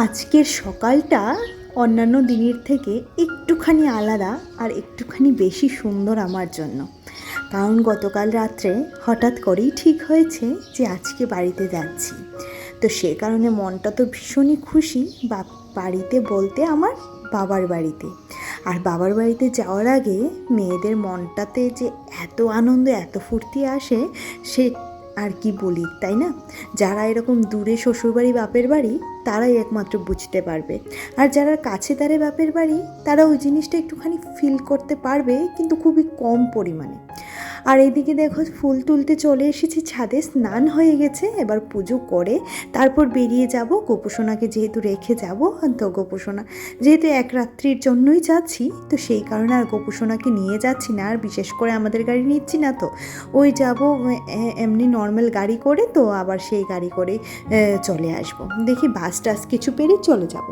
আজকের সকালটা অন্যান্য দিনের থেকে একটুখানি আলাদা আর একটুখানি বেশি সুন্দর আমার জন্য। কারণ গতকাল রাত্রে হঠাৎ করেই ঠিক হয়েছে যে আজকে বাড়িতে যাচ্ছি। তো সে কারণে মনটা তো ভীষণই খুশি। বাড়িতে বলতে আমার বাবার বাড়িতে। আর বাবার বাড়িতে যাওয়ার আগে মেয়েদের মনটাতে যে এত আনন্দ এত ফুর্তি আসে সে আর কি বলি, তাই না? যারা এরকম দূরে শ্বশুরবাড়ি বাপের বাড়ি তারাই একমাত্র বুঝতে পারবে। আর যারা কাছে তারে বাপের বাড়ি তারা ওই জিনিসটা একটুখানি ফিল করতে পারবে, কিন্তু খুবই কম পরিমাণে। আর এদিকে দেখো ফুল তুলতে চলে এসেছি ছাদে, স্নান হয়ে গেছে, এবার পুজো করে তারপর বেরিয়ে যাব। গোপুসোনাকে যেহেতু রেখে যাব, তো গোপুসোনা যেহেতু এক রাত্রির জন্যই যাচ্ছি, তো সেই কারণে আর গোপুসোনাকে নিয়ে যাচ্ছি না, আর বিশেষ করে আমাদের গাড়ি নিচ্ছি না। তো ওই যাব এমনি নর্মাল গাড়ি করে, তো আবার সেই গাড়ি করে চলে আসব। দেখি বাস টাস কিছু পেরে চলে যাব।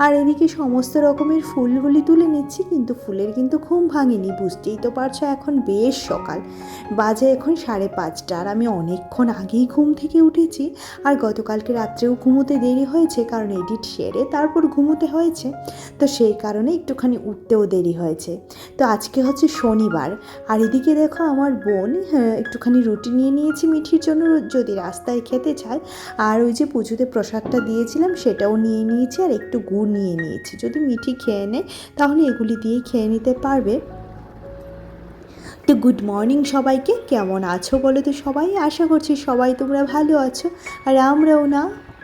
আর এদিকে সমস্ত রকমের ফুলগুলি তুলে নিচ্ছি, কিন্তু ফুলের কিন্তু ঘুম ভাঙেনি, বুঝতেই তো পারছো এখন বেশ সকাল, বাজে এখন 5:30, আর আমি অনেকক্ষণ আগেই ঘুম থেকে উঠেছি। আর গতকালকে রাত্রেও ঘুমোতে দেরি হয়েছে, কারণ এডিট সেরে তারপর ঘুমোতে হয়েছে, তো সেই কারণে একটুখানি উঠতেও দেরি হয়েছে। তো আজকে হচ্ছে শনিবার। আর এদিকে দেখো আমার বোন একটুখানি রুটি নিয়ে নিয়েছি মিঠির জন্য, যদি রাস্তায় খেতে চায়। আর ওই যে পুজোতে প্রসাদটা দিয়েছিলাম সেটাও নিয়ে নিয়েছি, আর একটু গুড় নিয়ে নিয়েছি, যদি মিঠি খেয়ে নেয় তাহলে এগুলি দিয়েই খেয়ে নিতে পারবে। তো গুড মর্নিং সবাইকে, কেমন আছো বলো তো সবাই? আশা করছি সবাই তোমরা ভালো আছো, আর আমরাও না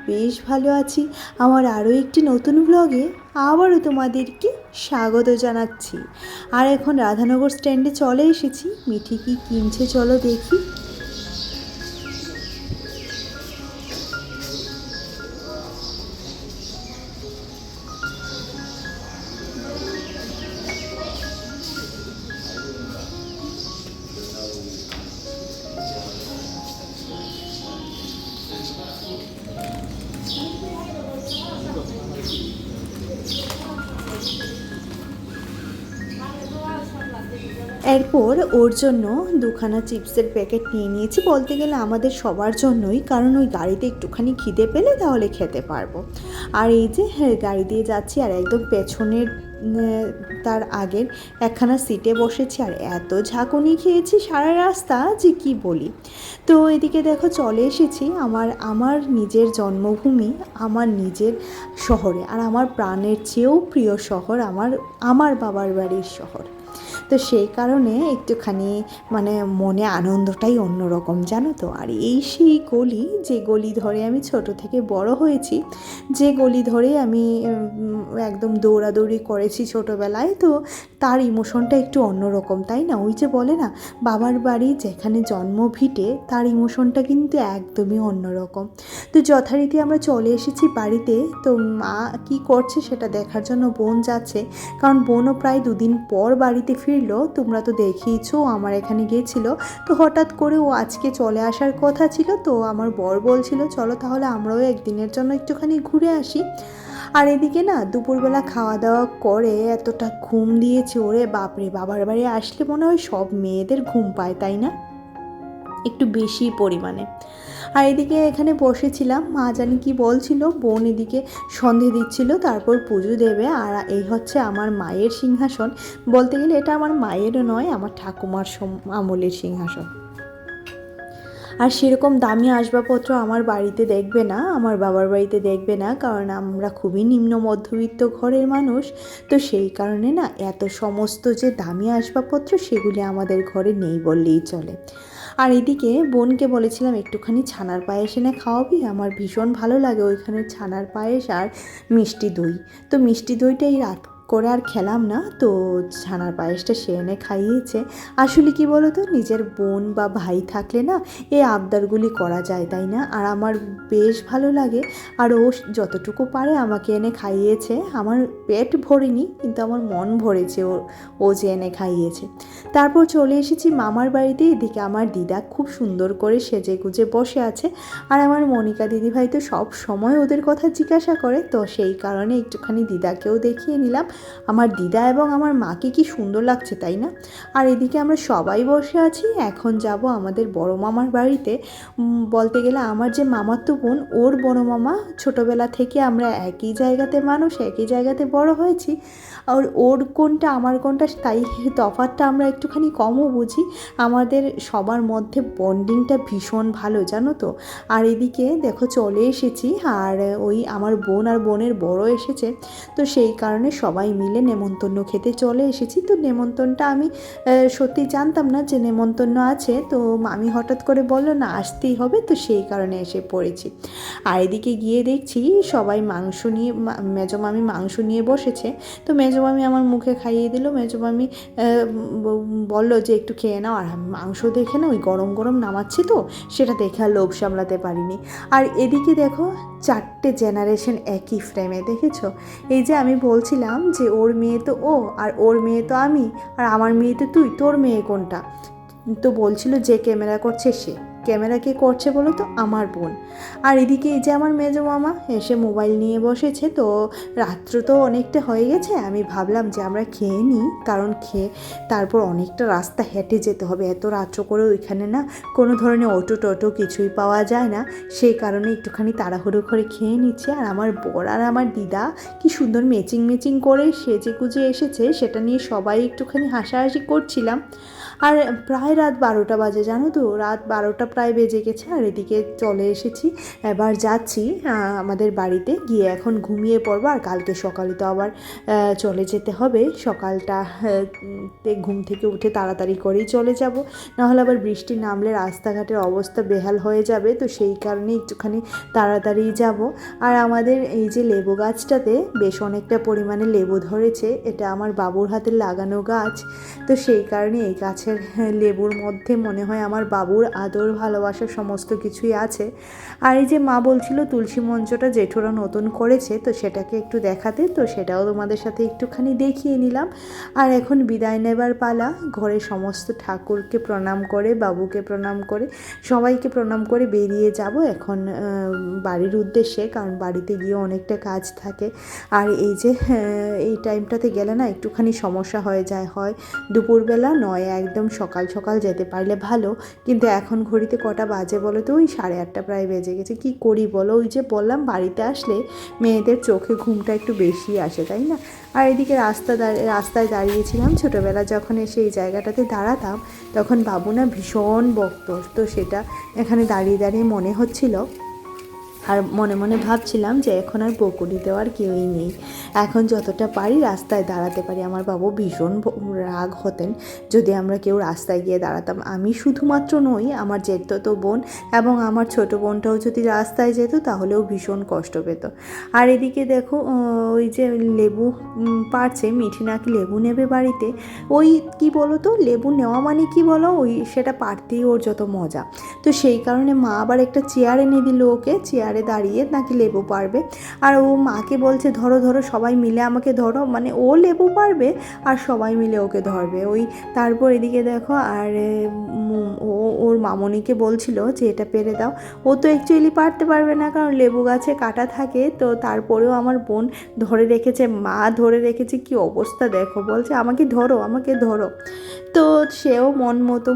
বেশ ভালো আছি। আমার আরও একটি নতুন ব্লগে আবারও তোমাদেরকে স্বাগত জানাচ্ছি। আর এখন রাধানগর স্ট্যান্ডে চলে এসেছি, মিঠি কি কিনছে চলো দেখি। এরপর ওর জন্য দুখানা চিপসের প্যাকেট নিয়ে নিয়েছি, বলতে গেলে আমাদের সবার জন্যই, কারণ ওই গাড়িতে একটুখানি খিদে পেলে তাহলে খেতে পারবো। আর এই যে গাড়ি দিয়ে যাচ্ছি, আর একদম পেছনের তার আগের একখানা সিটে বসেছি, আর এত ঝাঁকুনি খেয়েছি সারা রাস্তা যে কি বলি। তো এদিকে দেখো চলে এসেছি আমার নিজের জন্মভূমি, আমার নিজের শহরে, আর আমার প্রাণের চেয়েও প্রিয় শহর আমার বাবার বাড়ির শহর। তো সেই কারণে একটুখানি মানে মনে আনন্দটাই অন্যরকম, জানো তো। আর এই সেই গলি, যে গলি ধরে আমি ছোট থেকে বড় হয়েছি, যে গলি ধরে আমি একদম দৌড়াদৌড়ি করেছি ছোটোবেলায়, তো তার ইমোশনটা একটু অন্যরকম, তাই না? ওই যে বলে না, বাবার বাড়ি যেখানে জন্ম ভিটে, তার ইমোশনটা কিন্তু একদমই অন্যরকম। তো যথারীতি আমরা চলে এসেছি বাড়িতে। তো মা কি করছে সেটা দেখার জন্য বোন যাচ্ছে, কারণ বোনও প্রায় 2 দিন পর বাড়িতে ফিরলো। তোমরা তো দেখেইছো আমার এখানে গিয়েছিল, তো হঠাৎ করে ও আজকে চলে আসার কথা ছিল। তো আমার বর বলছিল চলো তাহলে আমরাও একদিনের জন্য একটুখানি ঘুরে আসি। আর এদিকে না দুপুরবেলা খাওয়া দাওয়া করে এতটা ঘুম দিয়েছে, ওরে বাপরে, বাবার বাড়ি আসলে মনে হয় সব মেয়েদের ঘুম পায়, তাই না? একটু বেশি পরিমাণে। আর এদিকে এখানে বসেছিলাম, মা জানি কি বলছিল, বোন এদিকে সন্ধে দিচ্ছিল, তারপর পুজো দেবে। আর এই হচ্ছে আমার মায়ের সিংহাসন, বলতে গেলে এটা আমার মায়েরও নয়, আমার ঠাকুমার আমলের সিংহাসন। আর সেরকম দামি আসবাবপত্র আমার বাড়িতে দেখবে না, আমার বাবার বাড়িতে দেখবে না, কারণ আমরা খুবই নিম্ন মধ্যবিত্ত ঘরের মানুষ। তো সেই কারণে না এত সমস্ত যে দামি আসবাবপত্র সেগুলি আমাদের ঘরে নেই বললেই চলে। আর এদিকে বোনকে বলেছিলাম একটুখানি ছানার পায়েস এনে খাওয়াবি, আমার ভীষণ ভালো লাগে ওইখানে ছানার পায়েস আর মিষ্টি দই। তো মিষ্টি দইটাই রাত করে আর খেলাম না, তো ছানার পায়েসটা সে এনে খাইয়েছে। আসলে কি বলো তো, নিজের বোন বা ভাই থাকলে না এই আবদারগুলি করা যায়, তাই না? আর আমার বেশ ভালো লাগে। আর ও যতটুকু পারে আমাকে এনে খাইয়েছে, আমার পেট ভরেনি কিন্তু আমার মন ভরেছে ও যে এনে খাইয়েছে। তারপর চলে এসেছি মামার বাড়িতে। এদিকে আমার দিদা খুব সুন্দর করে সেজে গুজে বসে আছে, আর আমার মনিকা দিদিভাই তো সব সময় ওদের কথা জিজ্ঞাসা করে, তো সেই কারণে একটুখানি দিদাকেও দেখিয়ে নিলাম। আমার দিদা এবং আমার মাকে কি সুন্দর লাগছে তাই না। আর এদিকে আমরা সবাই বসে আছি, এখন যাব আমাদের বড় মামার বাড়িতে। বলতে গেলে আমার যে মামাতো বোন, ওর বড় মামা, ছোটোবেলা থেকে আমরা একই জায়গাতে মানুষ, একই জায়গাতে বড় হয়েছি। আর ওর কোনটা আমার কোনটা তাই তফাৎটা আমরা একটুখানি কমও বুঝি। আমাদের সবার মধ্যে বন্ডিংটা ভীষণ ভালো জানো তো। আর এদিকে দেখো চলে এসেছি, আর ওই আমার বোন আর বোনের বড় এসেছে, তো সেই কারণে সবাই মিলে নেমন্তন্ন খেতে চলে এসেছি। তো নেমন্তন্নটা আমি সত্যি জানতাম না যে নেমন্তন্ন আছে, তো মামি হঠাৎ করে বললো না আসতেই হবে, তো সেই কারণে এসে পড়েছি। আর এদিকে গিয়ে দেখছি সবাই মাংস নিয়ে, মেজো মামি মাংস নিয়ে বসেছে। তো মেজো মামি আমার মুখে খাইয়ে দিল। মেজো মামি বললো যে একটু খেয়ে নাও। আর মাংস দেখে না ওই গরম গরম নামাচ্ছি, তো সেটা দেখে আর লোভ সামলাতে পারিনি। আর এদিকে দেখো 4টে জেনারেশন একই ফ্রেমে, দেখেছো? এই যে আমি বলছিলাম যে ওর মেয়ে তো ও, আর ওর মেয়ে তো আমি, আর আমার মেয়ে তো তুই, তোর মেয়ে কোনটা? তো বলছিল যে ক্যামেরা করছে সে। ক্যামেরা কে করছে বলো তো? আমার বোন। আর এদিকে এই যে আমার মেজো মামা এসে মোবাইল নিয়ে বসেছে। তো রাত্র তো অনেকটা হয়ে গেছে, আমি ভাবলাম যে আমরা খেয়ে নিই, কারণ খেয়ে তারপর অনেকটা রাস্তা হেঁটে যেতে হবে। এত রাত্র করে ওইখানে না কোনো ধরনের অটো টটো কিছুই পাওয়া যায় না, সেই কারণে একটুখানি তাড়াহুড়ো করে খেয়ে নিচ্ছে। আর আমার বর আর আমার দিদা কি সুন্দর ম্যাচিং ম্যাচিং করে সেজে গুজে এসেছে, সেটা নিয়ে সবাই একটুখানি হাসাহাসি করছিলাম। আর প্রায় রাত 12টা বাজে জানো তো, রাত 12টা প্রায় বেজে গেছে। আর এদিকে চলে এসেছি, এবার যাচ্ছি আমাদের বাড়িতে গিয়ে এখন ঘুমিয়ে পড়বো। আর কালকে সকালে তো আবার চলে যেতে হবে, সকালটা ঘুম থেকে উঠে তাড়াতাড়ি করেই চলে যাব, নাহলে আবার বৃষ্টি নামলে রাস্তাঘাটের অবস্থা বেহাল হয়ে যাবে। তো সেই কারণে একটুখানি তাড়াতাড়ি যাব। আর আমাদের এই যে লেবু গাছটাতে বেশ অনেকটা পরিমাণে লেবু ধরেছে, এটা আমার বাবুর হাতে লাগানো গাছ। তো সেই কারণে এই গাছের লেবুর মধ্যে মনে হয় আমার বাবুর আদর ভালোবাসা সমস্ত কিছুই আছে। আর এই যে মা বলছিল তুলসী মঞ্চটা জেঠুরা নতুন করেছে, তো সেটাকে একটু দেখাতে, তো সেটাও তোমাদের সাথে একটুখানি দেখিয়ে নিলাম। আর এখন বিদায় নেবার পালা। ঘরে সমস্ত ঠাকুরকে প্রণাম করে, বাবুকে প্রণাম করে, সবাইকে প্রণাম করে বেরিয়ে যাব এখন বাড়ির উদ্দেশ্যে, কারণ বাড়িতে গিয়ে অনেকটা কাজ থাকে। আর এই যে এই টাইমটাতে গেলে না একটুখানি সমস্যা হয়ে যায়, হয় দুপুরবেলা নয় একদম সকাল সকাল যেতে পারলে ভালো। কিন্তু এখন ঘড়িতে কটা বাজে বলো তো? ওই 8:30 প্রায় বেজে গেছে। কি করি বলো? ওই যে বললাম বাড়িতে আসলে মেয়েদের চোখে ঘুমটা একটু বেশি আসে, তাই না? আর এদিকে রাস্তায় দাঁড়িয়েছিলাম ছোটোবেলা, যখন এসে এই জায়গাটাতে দাঁড়াতাম তখন বাবু না ভীষণ বকতো, তো সেটা এখানে দাঁড়িয়ে দাঁড়িয়ে মনে হচ্ছিল। আর মনে মনে ভাবছিলাম যে এখন আর বকুনি দেওয়ার কেউই নেই, এখন যতটা পারি রাস্তায় দাঁড়াতে পারি। আমার বাবু ভীষণ রাগ হতেন যদি আমরা কেউ রাস্তায় গিয়ে দাঁড়াতাম। আমি শুধুমাত্র নই, আমার জেঠতো বোন এবং আমার ছোটো বোনটাও যদি রাস্তায় যেত তাহলেও ভীষণ কষ্ট পেত। আর এদিকে দেখো ওই যে লেবু পাড়ছে, মিঠি নাকি লেবু নেবে বাড়িতে। ওই কি বলো তো, লেবু নেওয়া মানে কি বলো, ওই সেটা পাড়তেই ওর যত মজা। তো সেই কারণে মা আবার একটা চেয়ার এনে দিল ওকে, চেয়ারে দাঁড়িয়ে নাকি লেবু পাড়বে। আর ও মাকে বলছে ধরো ধরো সবাই মিলে আমাকে ধরো, মানে ও লেবু পাড়বে আর সবাই মিলে ওকে ধরবে। ওই তারপর এদিকে দেখো, আর ও ওর মামনিকে বলছিল যে এটা পেরে দাও। ও তো অ্যাকচুয়ালি পারতে পারবে না, কারণ লেবু গাছে কাটা থাকে। তো তারপরেও আমার বোন ধরে রেখেছে, মা ধরে রেখেছে, কি অবস্থা দেখো, বলছে আমাকে ধরো আমাকে ধরো। তো সেও মন মতো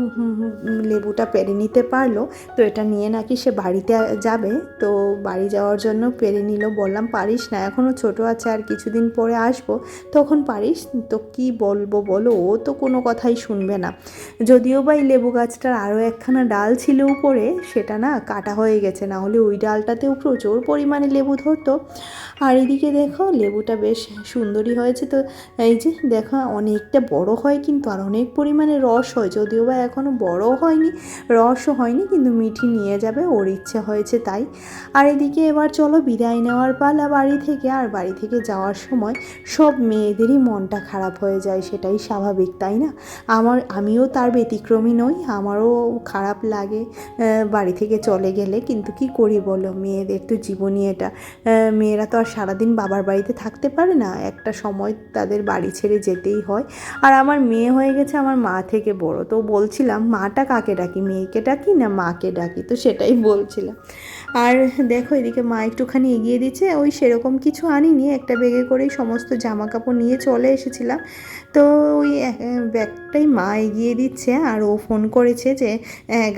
লেবুটা পেরে নিতে পারলো। তো এটা নিয়ে নাকি সে বাড়িতে যাবে, তো বাড়ি যাওয়ার জন্য পেরে নিল। বললাম পারিস না, এখনও ছোট আছে, আর কিছুদিন পরে আসবো তখন পারিস। তো কি বলবো বলো, ও তো কোনো কথাই শুনবে না। যদিও বা এই লেবু গাছটার আরও একখানা ডাল ছিল উপরে, সেটা না কাটা হয়ে গেছে, না হলে ওই ডালটাতেও প্রচুর পরিমাণে লেবু ধরতো। আর এদিকে দেখো লেবুটা বেশ সুন্দরই হয়েছে। তো এই যে দেখো অনেকটা বড় হয় কিন্তু, আর অনেক পরিমাণে রস হয়, যদিও বা এখনও বড় হয়নি, রসও হয়নি, কিন্তু মিঠি নিয়ে যাবে, ওর ইচ্ছে হয়েছে তাই। আর এদিকে এবার চলো বিদায় নেওয়ার পালা বাড়ি থেকে। আর বাড়ি থেকে যাওয়ার সময় সব মেয়েদেরই মনটা খারাপ হয়ে যায়, সেটাই স্বাভাবিক তাই না? আমিও তার ব্যতিক্রমী নই, আমারও খারাপ লাগে বাড়ি থেকে চলে গেলে। কিন্তু কি করি বলো, মেয়েদের তো জীবনই এটা। মেয়েরা তো আর সারাদিন বাবার বাড়িতে থাকতে পারে না, একটা সময় তাদের বাড়ি ছেড়ে যেতেই হয়। আর আমার মেয়ে হয়ে গেছে আমার আমার মা থেকে বড়। তো বলছিলাম মাটা কাকে ডাকি, মেয়েকে ডাকি না মাকে ডাকি, তো সেটাই বলছিলাম। আর দেখো এদিকে মা একটুখানি এগিয়ে দিচ্ছে, ওই সেরকম কিছু আনিনি, একটা ব্যাগে করেই সমস্ত জামা কাপড় নিয়ে চলে এসেছিলাম। তো ওই ব্যাগটাই মা এগিয়ে দিচ্ছে, আর ও ফোন করেছে যে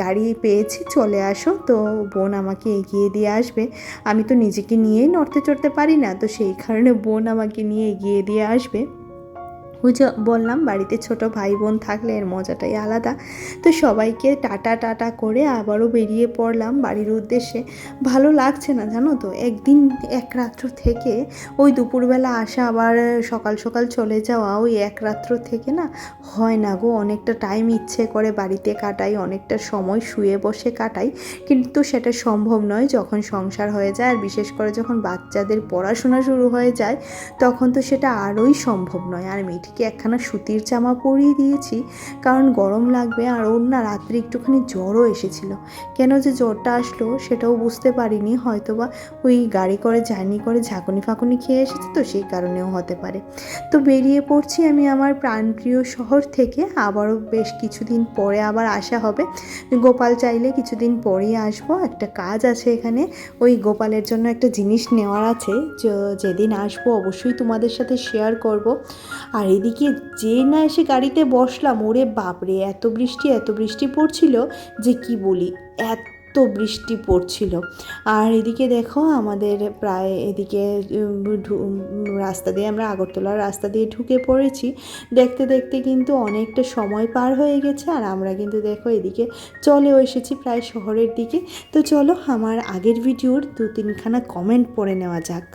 গাড়ি পেয়েছি চলে আসো, তো বোন আমাকে এগিয়ে দিয়ে আসবে। আমি তো নিজেকে নিয়েই নড়তে চড়তে পারি না, তো সেই কারণে বোন আমাকে নিয়ে এগিয়ে দিয়ে আসবে। ওই যে বললাম বাড়িতে ছোট ভাই বোন থাকলে এর মজাটাই আলাদা। তো সবাইকে টাটা টাটা করে আবারও বেরিয়ে পড়লাম বাড়ির উদ্দেশ্যে। ভালো লাগছে না জানো তো, একদিন এক রাত্র থেকে ওই দুপুরবেলা আসা, আবার সকাল সকাল চলে যাওয়া, ওই এক রাত্র থেকে না হয় না গো। অনেকটা টাইম ইচ্ছে করে বাড়িতে কাটাই, অনেকটা সময় শুয়ে বসে কাটাই, কিন্তু সেটা সম্ভব নয় যখন সংসার হয়ে যায়, আর বিশেষ করে যখন বাচ্চাদের পড়াশোনা শুরু হয়ে যায় তখন তো সেটা আরোই সম্ভব নয়। আর মিঠিকে একখানা সুতির জামা পরিয়ে দিয়েছি, কারণ গরম লাগবে। আর ওর না রাত্রে একটুখানি জ্বরও এসেছিল, কেন যে জ্বরটা আসলো সেটাও বুঝতে পারিনি, হয়তোবা ওই গাড়ি করে জার্নি করে ঝাঁকুনি ফাঁকুনি খেয়ে এসেছে, তো সেই কারণেও হতে পারে। তো বেরিয়ে পড়ছি আমি আমার প্রাণপ্রিয় শহর থেকে। আবারও বেশ কিছুদিন পরে আবার আসা হবে। গোপাল চাইলে কিছুদিন পরেই আসবো, একটা কাজ আছে এখানে, ওই গোপালের জন্য একটা জিনিস নেওয়ার আছে, যেদিন আসবো অবশ্যই তোমাদের সাথে শেয়ার করব। আর এদিকে যে না এসে গাড়িতে বসলাম, ওরে বাপরে এত বৃষ্টি পড়ছিল যে কি বলি, এত বৃষ্টি পড়ছিল। আর এদিকে দেখো আমাদের প্রায় এদিকে রাস্তা দিয়ে, আমরা আগরতলার রাস্তা দিয়ে ঢুকে পড়েছি। দেখতে দেখতে কিন্তু অনেকটা সময় পার হয়ে গেছে, আর আমরা কিন্তু দেখো এদিকে চলেও এসেছি প্রায় শহরের দিকে। তো চলো আমার আগের ভিডিওর 2-3খানা কমেন্ট পড়ে নেওয়া যাক।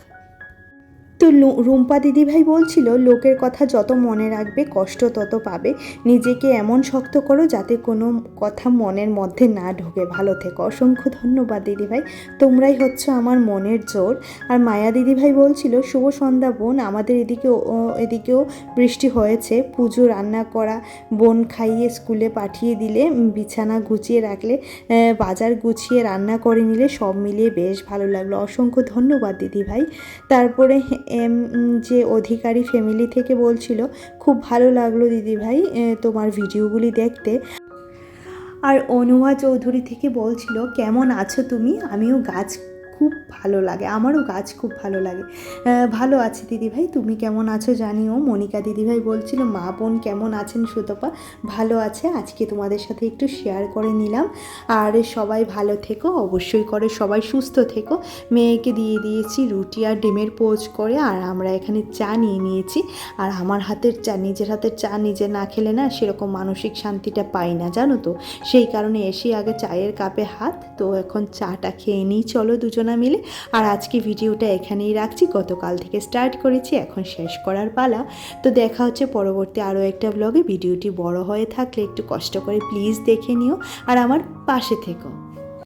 তো রুম্পা দিদিভাই বলছিল, লোকের কথা যত মনে রাখবে কষ্ট তত পাবে, নিজেকে এমন শক্ত করো যাতে কোনো কথা মনের মধ্যে না ঢোকে, ভালো থেকো। অসংখ্য ধন্যবাদ দিদিভাই, তোমরাই হচ্ছে আমার মনের জোর। আর মায়া দিদিভাই বলছিল, শুভ সন্ধ্যা বোন, আমাদের এদিকেও বৃষ্টি হয়েছে, পুজো রান্না করা, বোন খাইয়ে স্কুলে পাঠিয়ে দিলে, বিছানা গুছিয়ে রাখলে, বাজার গুছিয়ে রান্না করে নিলে, সব মিলিয়ে বেশ ভালো লাগলো। অসংখ্য ধন্যবাদ দিদিভাই। তারপরে যে অধিকারী ফ্যামিলি থেকে বলছিল, খুব ভালো লাগলো দিদিভাই তোমার ভিডিওগুলি দেখতে। আর অনুয়া চৌধুরী থেকে বলছিল, কেমন আছো তুমি? আমিও গাছ খুব ভালো লাগে, আমারও গাছ খুব ভালো লাগে। ভালো আছি দিদিভাই, তুমি কেমন আছো জানিও। মনিকা দিদিভাই বলছিল, মা বোন কেমন আছেন সুতপা? ভালো আছে, আজকে তোমাদের সাথে একটু শেয়ার করে নিলাম। আর সবাই ভালো থেকো, অবশ্যই করে সবাই সুস্থ থেকো। মেয়েকে দিয়ে দিয়েছি রুটি আর ডিমের পোচ করে, আর আমরা এখানে চা নিয়ে নিয়েছি। আর আমার হাতের চা, নিজের হাতের চা নিজে না খেলে না সেরকম মানসিক শান্তিটা পাই না জানো তো, সেই কারণে এসে আগে চায়ের কাপে হাত। তো এখন চাটা খেয়ে নিই চলো দুজনা মিলে। আর আজকে ভিডিওটা এখানেই রাখছি, গতকাল থেকে স্টার্ট করেছি, এখন শেষ করার পালা। তো দেখা হচ্ছে পরবর্তী আরও একটা ব্লগে। ভিডিওটি বড় হয়ে থাকলে একটু কষ্ট করে প্লিজ দেখে নিও, আর আমার পাশে থেকো।